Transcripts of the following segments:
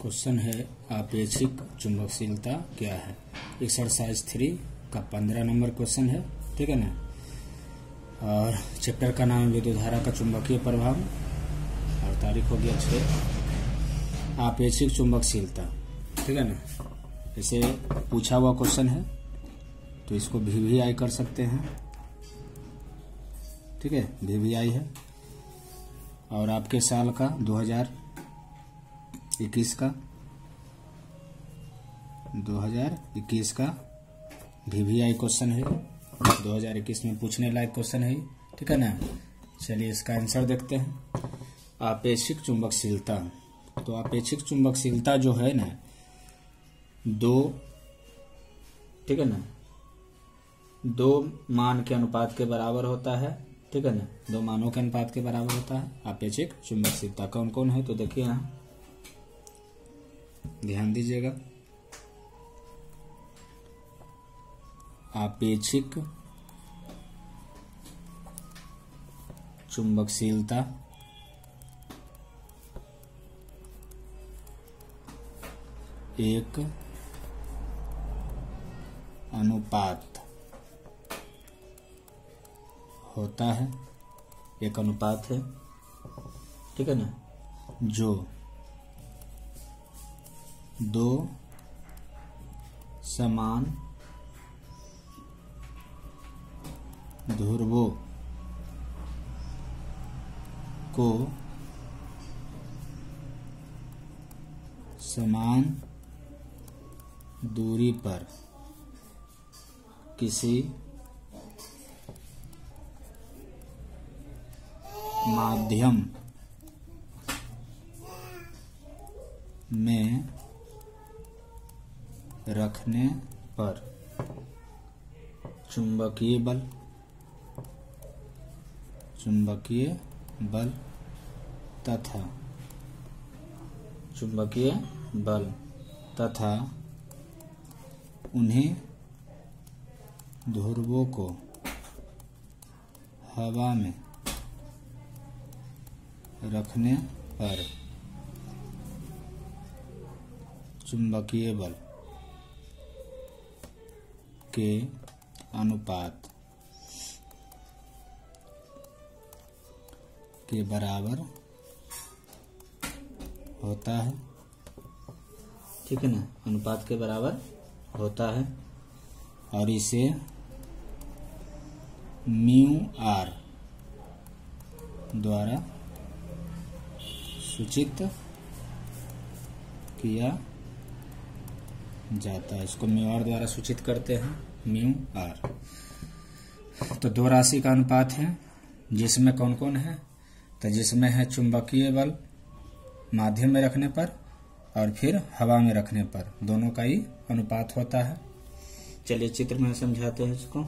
Question है आपेक्षिक चुंबकशीलता क्या है। एक्सरसाइज 3 का 15 नंबर क्वेश्चन है, ठीक है ना। और चैप्टर का नाम विद्युत धारा का चुंबकीय प्रभाव और तारीख हो गया 6। आपेक्षिक चुंबकशीलता, ठीक है ना। इसे पूछा हुआ क्वेश्चन है तो इसको VVI कर सकते हैं, ठीक है। VVI है और आपके साल का 2021 का VVI क्वेश्चन है। 2021 में पूछने लायक क्वेश्चन है, ठीक है ना। चलिए इसका आंसर देखते हैं। आपेक्षिक चुंबकशीलता, तो आपेक्षिक चुंबकशीलता जो है ना, दो, ठीक है ना, दो मान के अनुपात के बराबर होता है, ठीक है ना। दो मानों के अनुपात के बराबर होता है आपेक्षिक चुंबकशीलता। कौन कौन है तो देखिए यहाँ ध्यान दीजिएगा। आपेक्षिक चुंबकशीलता एक अनुपात होता है, एक अनुपात है, ठीक है ना, जो दो समान ध्रुवों को समान दूरी पर किसी माध्यम में रखने पर चुंबकीय बल तथा उन्हें ध्रुवों को हवा में रखने पर चुंबकीय बल के अनुपात के बराबर होता है, ठीक है ना। अनुपात के बराबर होता है और इसे μr द्वारा सूचित किया जाता है। इसको μr द्वारा सूचित करते हैं, μr। तो दो राशि का अनुपात है जिसमें कौन कौन है, तो जिसमें है चुंबकीय बल माध्यम में रखने पर और फिर हवा में रखने पर, दोनों का ही अनुपात होता है। चलिए चित्र में समझाते हैं इसको।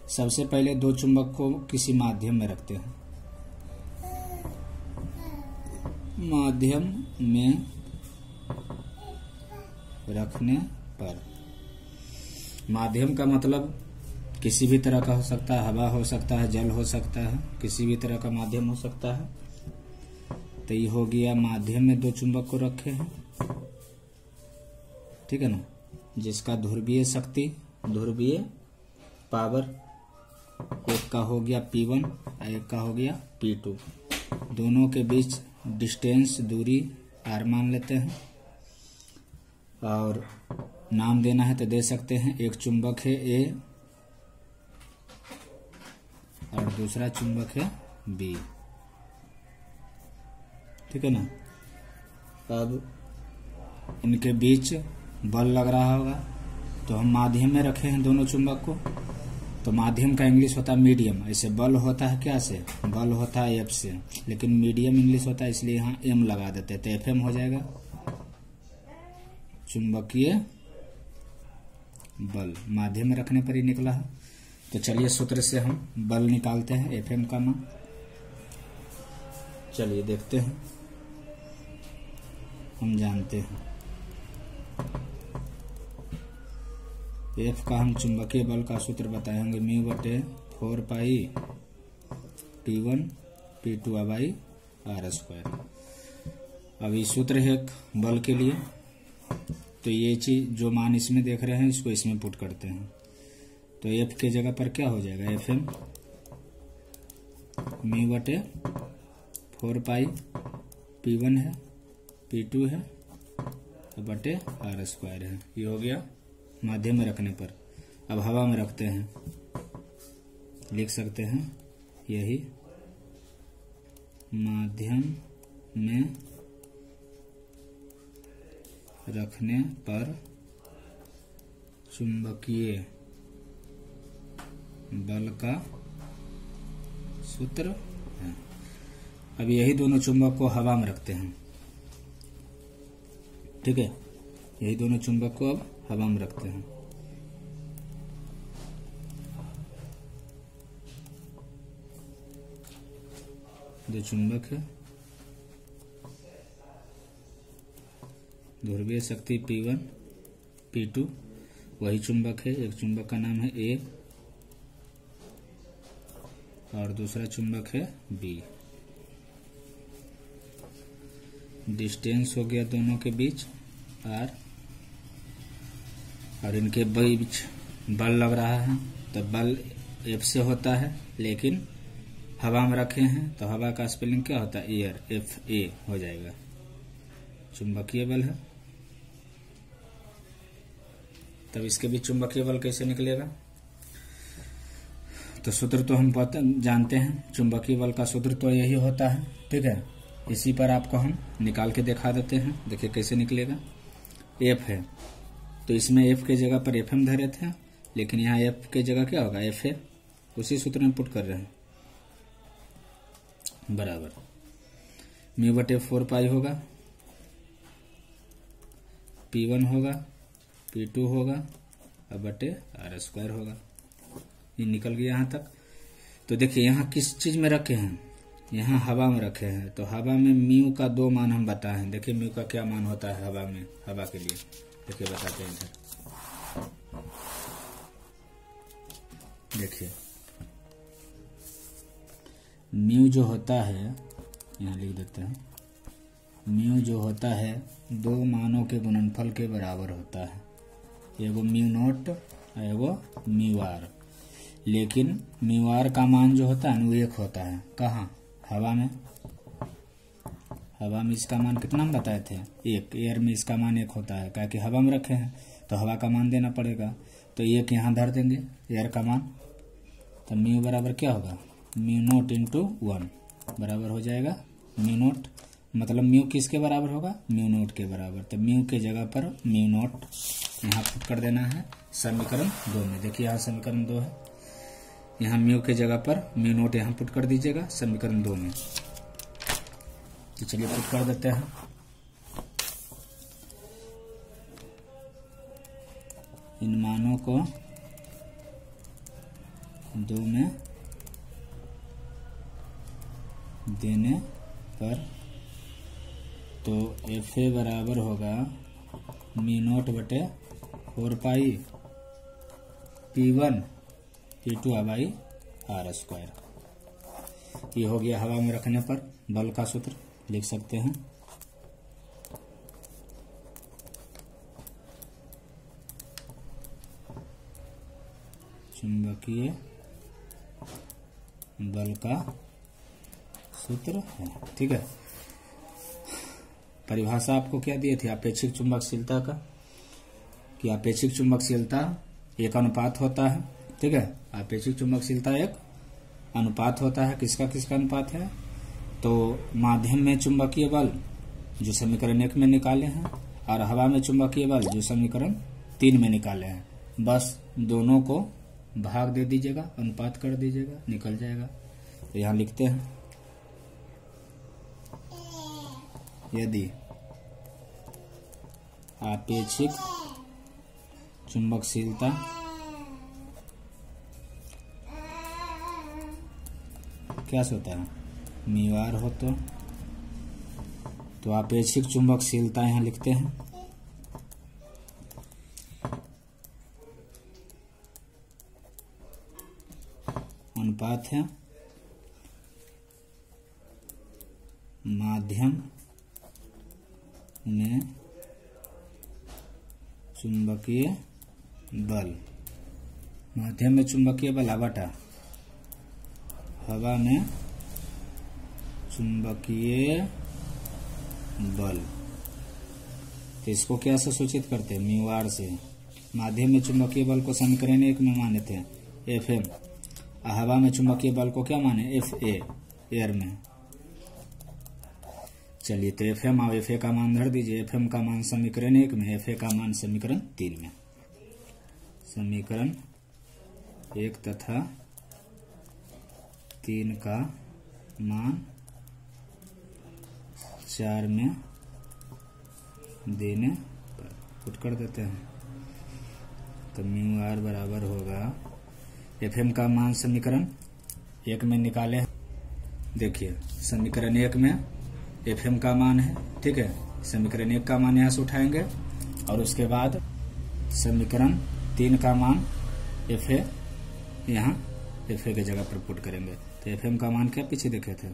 सबसे पहले दो चुंबक को किसी माध्यम में रखते हैं। माध्यम में रखने पर, माध्यम का मतलब किसी भी तरह का हो सकता है, हवा हो सकता है, जल हो सकता है, किसी भी तरह का माध्यम हो सकता है। तो ये हो गया माध्यम में दो चुंबक को रखे हैं, ठीक है ना, जिसका ध्रुवीय शक्ति, ध्रुवीय पावर एक का हो गया P1 और एक का हो गया P2। दोनों के बीच डिस्टेंस, दूरी R मान लेते हैं और नाम देना है तो दे सकते हैं। एक चुंबक है A और दूसरा चुंबक है B, ठीक है ना। अब इनके बीच बल लग रहा होगा तो हम माध्यम में रखे हैं दोनों चुंबक को, तो माध्यम का इंग्लिश होता है मीडियम। ऐसे बल होता है क्या से, बल होता है F से, लेकिन मीडियम इंग्लिश होता है इसलिए यहाँ M लगा देते हैं तो FM हो जाएगा चुंबकीय बल। माध्यम में रखने पर ही निकला है। तो चलिए सूत्र से हम बल निकालते हैं, FM का मान। चलिए देखते हैं, हम जानते हैं F का हम चुंबकीय बल का सूत्र बताएंगे, μ/4π P1 P2/r²। अब ये सूत्र है एक बल के लिए, तो ये चीज जो मान इसमें देख रहे हैं इसको इसमें पुट करते हैं। तो एफ के जगह पर क्या हो जाएगा, एफ एम म्यू बटे 4 पाई P1 है, P2 है बटे R स्क्वायर है। ये हो गया माध्यम में रखने पर। अब हवा में रखते हैं, लिख सकते हैं यही माध्यम में रखने पर चुंबकीय बल का सूत्र है। अब यही दोनों चुंबक को हवा में रखते हैं, ठीक है, यही दोनों चुंबक को अब हवा में रखते हैं। दो चुंबक है, ध्रुवीय शक्ति P1 P2, वही चुंबक है। एक चुंबक का नाम है A और दूसरा चुंबक है B। डिस्टेंस हो गया दोनों के बीच R, और इनके बीच बल लग रहा है, तो बल F से होता है, लेकिन हवा में रखे हैं तो हवा का स्पेलिंग क्या होता है, एयर, FA हो जाएगा। चुंबकीय बल है, तब इसके बीच चुंबकीय बल कैसे निकलेगा, तो सूत्र तो हम जानते हैं, चुंबकीय बल का सूत्र तो यही होता है, ठीक है। इसी पर आपको हम निकाल के दिखा देते हैं, देखिए कैसे निकलेगा। F है तो इसमें F के जगह पर FM धरे थे, लेकिन यहाँ F के जगह क्या होगा, FA, उसी सूत्र में पुट कर रहे हैं, बराबर म्यू बटे 4 पाई होगा, P1 होगा, P2 होगा और बटे R स्क्वायर होगा। ये निकल गया यहाँ तक। तो देखिए यहाँ किस चीज में रखे हैं, यहाँ हवा में रखे हैं, तो हवा में म्यू का 2 मान हम बताए हैं। देखिए म्यू का क्या मान होता है हवा में, हवा के लिए देखिए बताते हैं इधर, देखिए म्यू जो होता है, यहाँ लिख देते हैं, म्यू जो होता है 2 मानों के गुणनफल के बराबर होता है, एगो म्यू नोट और एगो म्यू आर। लेकिन म्यू आर का मान जो होता है वो 1 होता है, कहाँ, हवा में। हवा में इसका मान कितना हम बताए थे, 1। एयर में इसका मान 1 होता है, क्या कि हवा में रखे हैं तो हवा का मान देना पड़ेगा, तो 1 यहाँ धर देंगे एयर का मान, तो म्यू बराबर क्या होगा, म्यू नोट इंटू 1 बराबर हो जाएगा म्यू नोट, मतलब म्यू किसके बराबर होगा, म्यू नोट के बराबर। तो म्यू के जगह पर म्यू नोट यहाँ पुट कर देना है समीकरण 2 में। देखिए यहाँ समीकरण 2 है, यहाँ म्यू के जगह पर म्यू नोट यहाँ पुट कर दीजिएगा समीकरण 2 में। तो चलिए पुट कर देते हैं, इन मानों को 2 में देने पर तो FA बराबर होगा म्यू नोट बटे 4 pi P1 P2 by R square. ये हो गया हवा में रखने पर बल का सूत्र, लिख सकते हैं। चुंबकीय बल का सूत्र है, ठीक है। परिभाषा आपको क्या दिए थे, अपेक्षिक चुंबकशीलता का, कि अपेक्षिक चुंबकशीलता एक अनुपात होता है, ठीक है। अपेक्षिक चुंबकशीलता एक अनुपात होता है, किसका किसका अनुपात है, तो माध्यम में चुंबकीय बल जो समीकरण 1 में निकाले हैं, और हवा में चुंबकीय बल जो समीकरण 3 में निकाले हैं, बस दोनों को भाग दे दीजिएगा, अनुपात कर दीजिएगा, निकल जाएगा। तो यहाँ लिखते हैं, यदि आपेक्षिक चुंबकशीलता क्या होता है, म्यू आर हो, तो आपेक्षिक चुंबकशीलता यहाँ लिखते हैं, अनुपात है माध्यम में चुंबकीय बल, माध्यम में चुंबकीय बल बटा हवा में चुंबकीय बल। तो इसको क्या से सूचित करते हैं? म्यू आर से। माध्यम में चुंबकीय बल को समीकरण 1 में माने थे Fm। हवा में चुंबकीय बल को क्या माने? Fa, एयर में। चलिए तो Fm और Fa का मान धर दीजिए। Fm का मान समीकरण 1 में, Fa का मान समीकरण 3 में। समीकरण 1 तथा 3 का मान 4 में देने पर पुट कर देते हैं। तो म्यू आर बराबर होगा, Fm का मान समीकरण 1 में निकाले। देखिए समीकरण 1 में Fm का मान है, ठीक है। समीकरण 1 का मान यहाँ से उठाएंगे और उसके बाद समीकरण 3 का मान Fa यहाँ Fa की जगह पर पुट करेंगे। तो Fm का मान क्या पीछे देखे थे?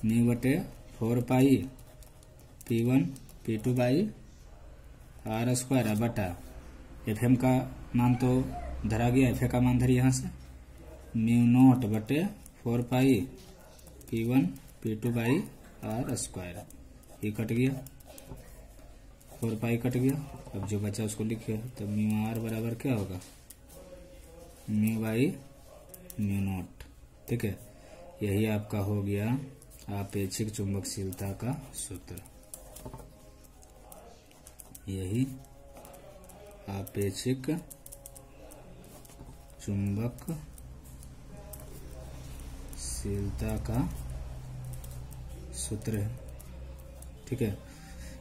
म्यू बटे 4 pi P1 P2 by r square बटा Fm का मान तो धरा गया, Fa का मान धरी यहाँ से म्यू नोट बटे 4 pi P1 P2 by r square. ये कट गया, 4 पाई कट गया। अब जो बचा उसको लिखिए। तो म्यू आर बराबर क्या होगा? म्यू बाई म्यू नोट, ठीक है। यही आपका हो गया आपेक्षिक चुंबकशीलता का सूत्र। यही आपेक्षिक चुंबकशीलता का सूत्र है, ठीक है।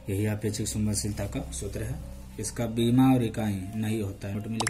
यही आपेक्षिक चुंबकशीलता का सूत्र है। इसका बीमा और इकाई नहीं होता है।